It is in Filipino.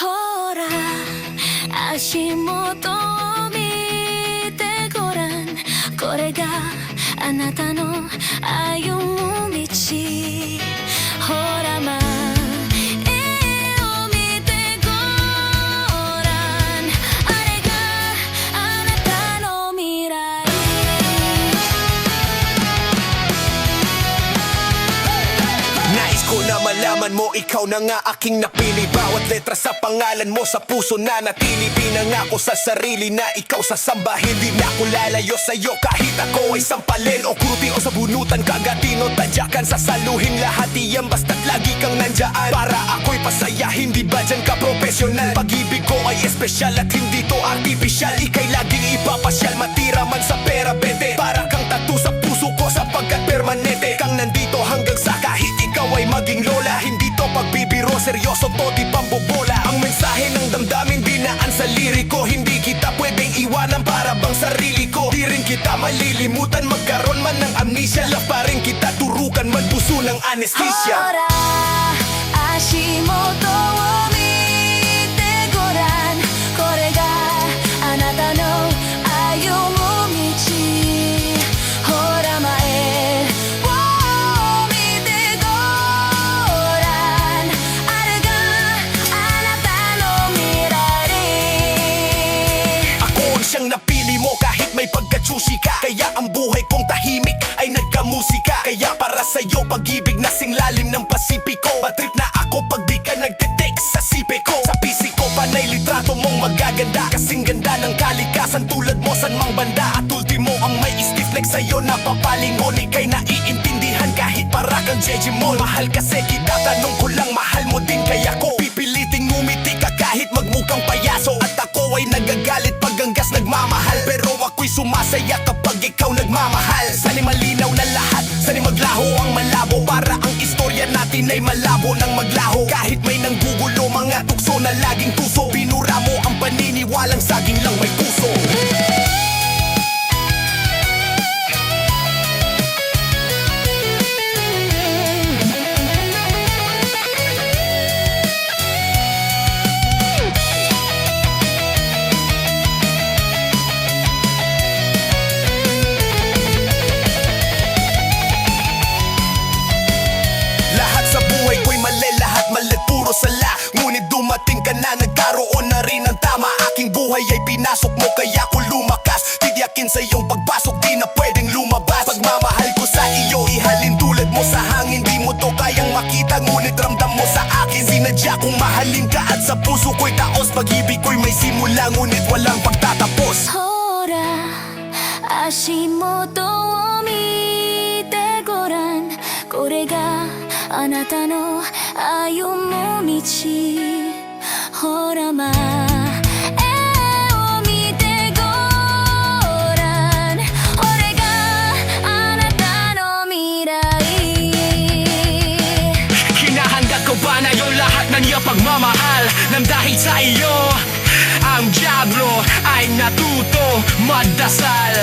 ほら足元を見てごらん、これがあなたの歩む道。ほら前を見てごらん、あれがあなたの未来。Nais ko na malaman mo, ikaw na nga aking napili. Bawat letra sa pangalan mo sa puso na natili. Pinangako sa sarili na ikaw sasamba. Hindi na ako lalayo sa'yo kahit ako ay sampalin o kruti o sa bunutan, kagatin o tadyakan. Sasaluhin lahat iyan basta't lagi kang nandyan. Para ako'y pasaya, hindi ba dyan ka profesional? Pag-ibig ko ay espesyal at hindi to artificial. Ika'y laging ipapasyal, matira man sa pera bete. Para kang tattoo sa puso ko sapagkat permanente kang nandito hanggang sa kahit ikaw ay maging lola. Hindi to pagbibiro, seryoso to, di pambobola. Ang mensahe ng damdamin dinaan sa liriko. Hindi kita pwedeng iwanan para bang sarili ko. Di rin kita malilimutan, magkaroon man ng amnesia. La pa rin kita turukan, magpuso ng anesthesia. ほら足元を見てごらん、これがあなたの歩む道。ほら前を見てごらん、あれがあなたの未来。 Ako ang siyang napili mo kahit may pagka-choosy ka. Kaya ang buhay kong tahimik ay nagkamusika. Kaya para sa'yo pag-ibig na singlalim ng Pasipiko. Matrip na ako pag di ka nagte-text sa sipe ko. Sa PC ko panay litrato mong magaganda. Kasing ganda ng kalikasan tulad mo san mang banda. At ultimo ang may stiff leg sa'yo na papalingon. Ika'y naiintindihan kahit para kang Jejimon. Mahal kasi kita, tanong ko lang mahal mo din kaya ko pipiliting ngumiti ka kahit magmukhang payaso. At ako ay nagagalit pag ang gas nagmamahal. Pero ako'y sumasaya kapag ikaw nagmamahal. Sana'y malinaw na lahat, sana'y maglaho ang malabo. Para ang istorya natin ay malabo ng maglaho. Kahit may nanggugulo, mga tukso na laging tuso. Binura mo ang paniniwalang saging lang may puso. Lahat sa buhay ko'y mali, lahat mali, puro sala. Ngunit dumating ka na, nagkaroon na rin ng tama. Aking buhay ay pinasok mo kaya ko lumakas. Titiyakin sa iyong pagpasok, di na pwedeng lumabas. Pagmamahal ko sa iyo, ihalin tulad mo sa hangin. Di mo to kayang makita, ngunit ramdam mo sa akin. Sinadya kong mahalin ka at sa puso ko'y taos. Pag-ibig ko'y may simula, ngunit walang pagtatapos. ほら足元を見てごらん、これがあなたの歩む道。ほら前を見てごらん、これがあなたの未来。 Hinahanda ko ba na yung lahat ng iyong pagmamahal? Nang dahil sa iyo, ang diablo ay natuto magdasal.